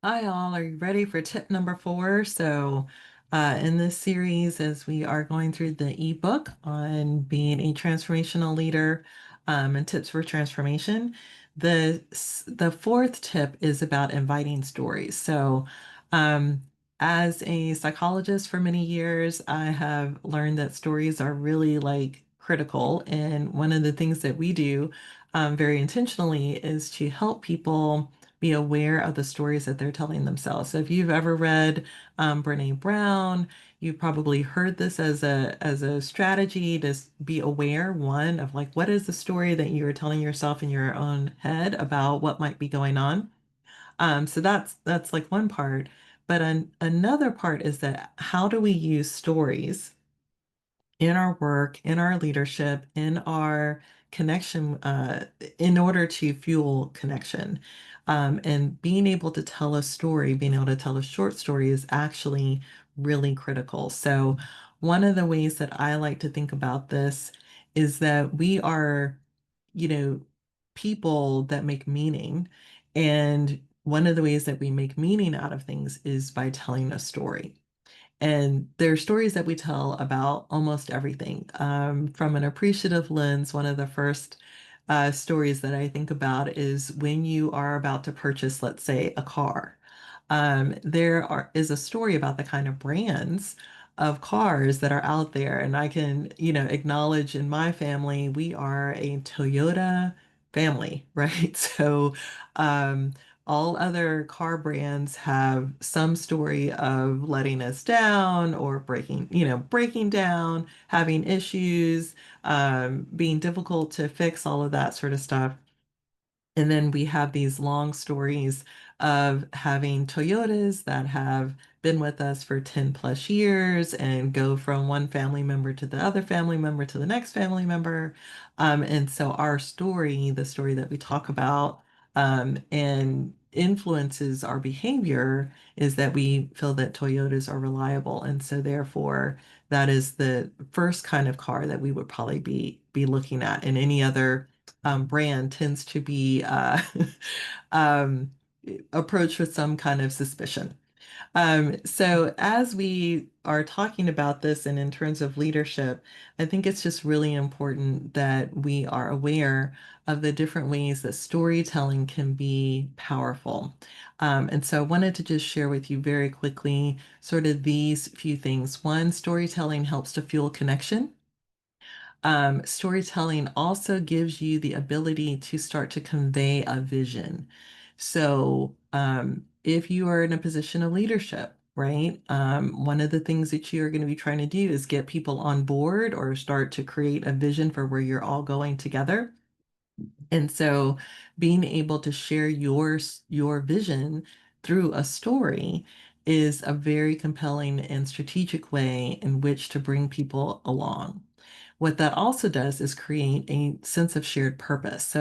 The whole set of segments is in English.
Hi, all. Are you ready for tip number four? In this series, as we are going through the ebook on being a transformational leader, and tips for transformation, the fourth tip is about inviting stories. Um, as a psychologist for many years, I have learned that stories are really like critical. And one of the things that we do, very intentionally, is to help people be aware of the stories that they're telling themselves. So if you've ever read Brene Brown, you've probably heard this as a strategy to be aware, one, of like what is the story that you're telling yourself in your own head about what might be going on. So that's like one part. But another part is that how do we use stories in our work, in our leadership, in our connection, in order to fuel connection. And being able to tell a story, being able to tell a short story is actually really critical. So, one of the ways that I like to think about this is that we are, you know, people that make meaning. And one of the ways that we make meaning out of things is by telling a story. And there are stories that we tell about almost everything. From an appreciative lens, one of the first stories that I think about is when you are about to purchase, let's say, a car. Is a story about the kind of brands of cars that are out there. And I can, acknowledge in my family, we are a Toyota family, right? Um, all other car brands have some story of letting us down or breaking down, having issues, being difficult to fix, all of that sort of stuff. And then we have these long stories of having Toyotas that have been with us for 10 plus years and go from one family member to the other family member to the next family member. And so our story, the story that we talk about, and influences our behavior is that we feel that Toyotas are reliable. And so therefore, that is the first kind of car that we would probably be looking at. And any other brand tends to be um, approached with some kind of suspicion. So as we are talking about this and in terms of leadership, I think it's just really important that we are aware of the different ways that storytelling can be powerful. And so I wanted to just share with you very quickly sort of these few things. One, storytelling helps to fuel connection. Storytelling also gives you the ability to start to convey a vision. If you are in a position of leadership, right, one of the things that you're going to be trying to do is get people on board or start to create a vision for where you're all going together. And so being able to share your vision through a story is a very compelling and strategic way in which to bring people along. What that also does is create a sense of shared purpose.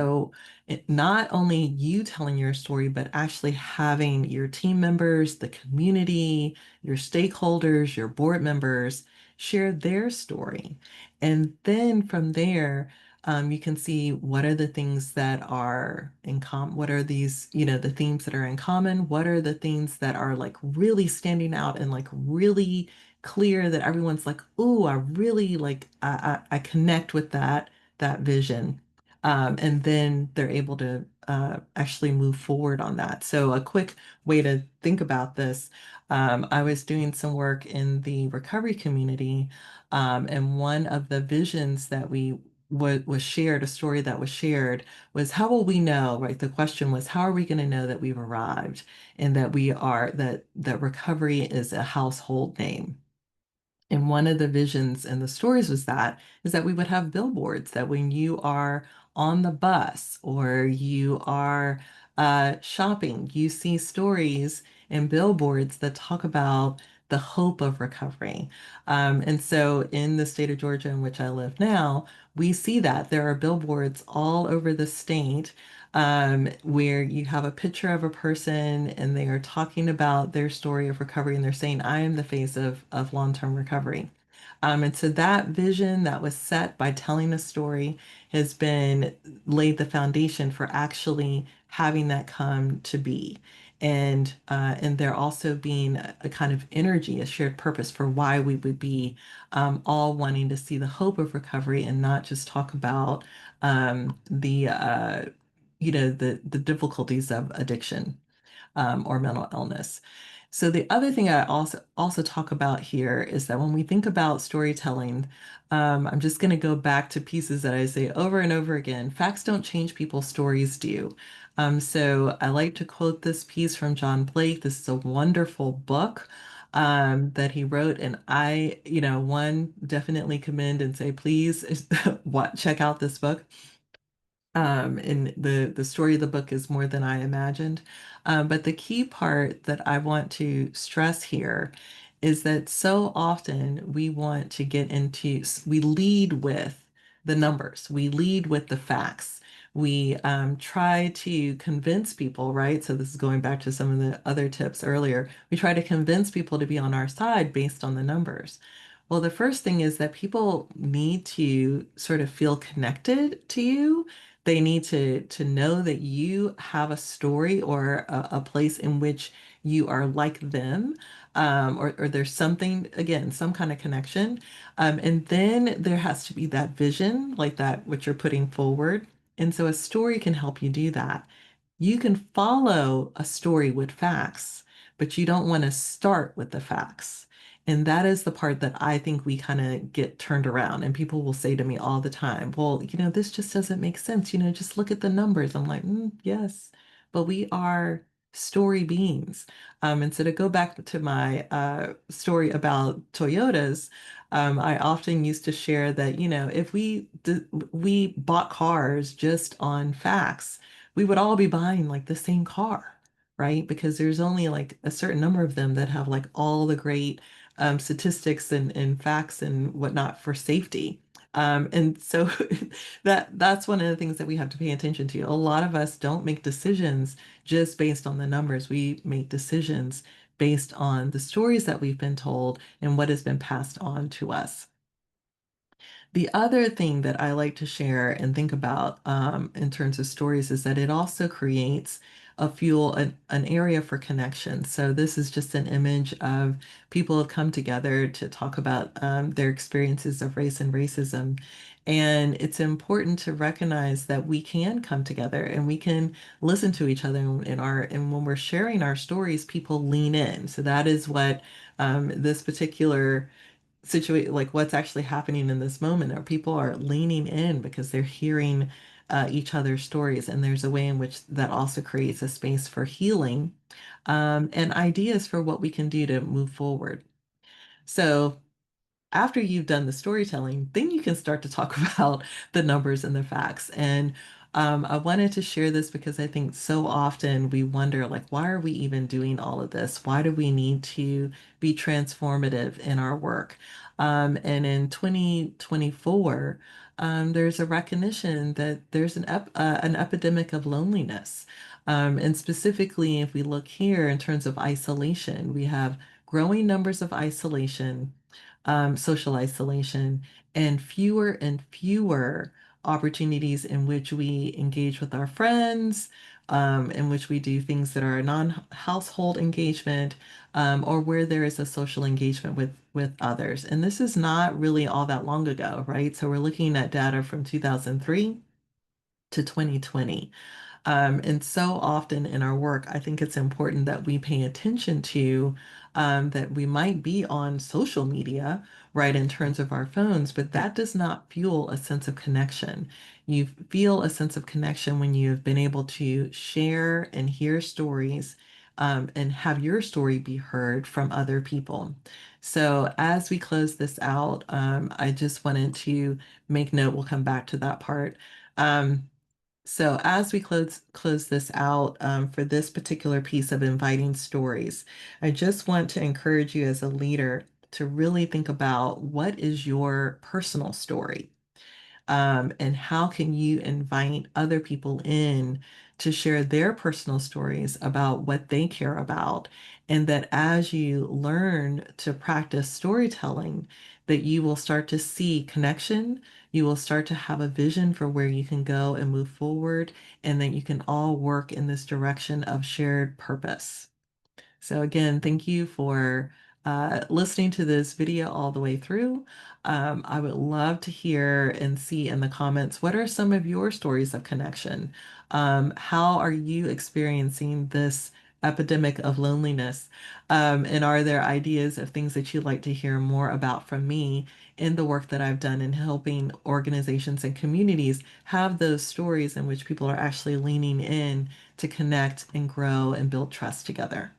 Not only you telling your story, but actually having your team members, the community, your stakeholders, your board members share their story. And then from there, you can see what are the things that are in common, what are these, the themes that are in common, what are the things that are like really standing out and like really clear that everyone's like, "Ooh, I really like I connect with that vision." And then they're able to actually move forward on that. So a quick way to think about this, I was doing some work in the recovery community, and one of the visions that we was shared, a story that was shared, was how will we know, right? The question was, how are we going to know that we've arrived and that that recovery is a household name? And one of the visions and the stories was that is that we would have billboards that when you are on the bus or you are shopping, you see stories and billboards that talk about the hope of recovery. And so in the state of Georgia in which I live now, we see that there are billboards all over the state, where you have a picture of a person and they are talking about their story of recovery and they're saying, I am the face of long-term recovery. And so that vision that was set by telling a story has been laid the foundation for actually having that come to be. and there also being a kind of energy, a shared purpose for why we would be all wanting to see the hope of recovery and not just talk about the the difficulties of addiction or mental illness. So the other thing I also talk about here is that when we think about storytelling, I'm just going to go back to pieces that I say over and over again. Facts don't change people, stories do. So I like to quote this piece from John Blake. This is a wonderful book that he wrote, and one definitely commend and say, please, check out this book. And the story of the book is more than I imagined. But the key part that I want to stress here is that so often we want to we lead with the numbers, we lead with the facts. We try to convince people, right? So this is going back to some of the other tips earlier. We try to convince people to be on our side based on the numbers. Well, the first thing is that people need to sort of feel connected to you. They need to know that you have a story or a place in which you are like them, or there's something, again, some kind of connection. And then there has to be that vision, like that, which you're putting forward. And so a story can help you do that. You can follow a story with facts, but you don't want to start with the facts. And that is the part that I think we kind of get turned around. And people will say to me all the time, well, this just doesn't make sense. Just look at the numbers. I'm like, yes, but we are story beings. And so to go back to my story about Toyotas, I often used to share that, if we bought cars just on facts, we would all be buying like the same car, right? Because there's only like a certain number of them that have like all the great statistics and facts and whatnot for safety. And so that's one of the things that we have to pay attention to. A lot of us don't make decisions just based on the numbers. We make decisions based on the stories that we've been told and what has been passed on to us. The other thing that I like to share and think about in terms of stories is that it also creates an area for connection. So this is just an image of people have come together to talk about their experiences of race and racism. And it's important to recognize that we can come together and we can listen to each other and when we're sharing our stories, people lean in. So that is what this particular situation, like what's actually happening in this moment, or people are leaning in because they're hearing each other's stories. And there's a way in which that also creates a space for healing and ideas for what we can do to move forward. So after you've done the storytelling, then you can start to talk about the numbers and the facts. And I wanted to share this because I think so often we wonder, like, why are we even doing all of this? Why do we need to be transformative in our work? And in 2024, there's a recognition that there's an epidemic of loneliness. And specifically, if we look here in terms of isolation, we have growing numbers of isolation, social isolation, and fewer opportunities in which we engage with our friends, in which we do things that are non-household engagement, or where there is a social engagement with others. And this is not really all that long ago, right? So we're looking at data from 2003 to 2020. And so often in our work, I think it's important that we pay attention to that we might be on social media, right, in terms of our phones, but that does not fuel a sense of connection. You feel a sense of connection when you have been able to share and hear stories and have your story be heard from other people. So as we close this out, I just wanted to make note, we'll come back to that part. So as we close this out for this particular piece of inviting stories, I just want to encourage you as a leader to really think about what is your personal story, and how can you invite other people in to share their personal stories about what they care about, and that as you learn to practice storytelling, that you will start to see connection, you will start to have a vision for where you can go and move forward, and that you can all work in this direction of shared purpose. So again, thank you for listening to this video all the way through. I would love to hear and see in the comments, what are some of your stories of connection? How are you experiencing this epidemic of loneliness? And are there ideas of things that you'd like to hear more about from me in the work that I've done in helping organizations and communities have those stories in which people are actually leaning in to connect and grow and build trust together?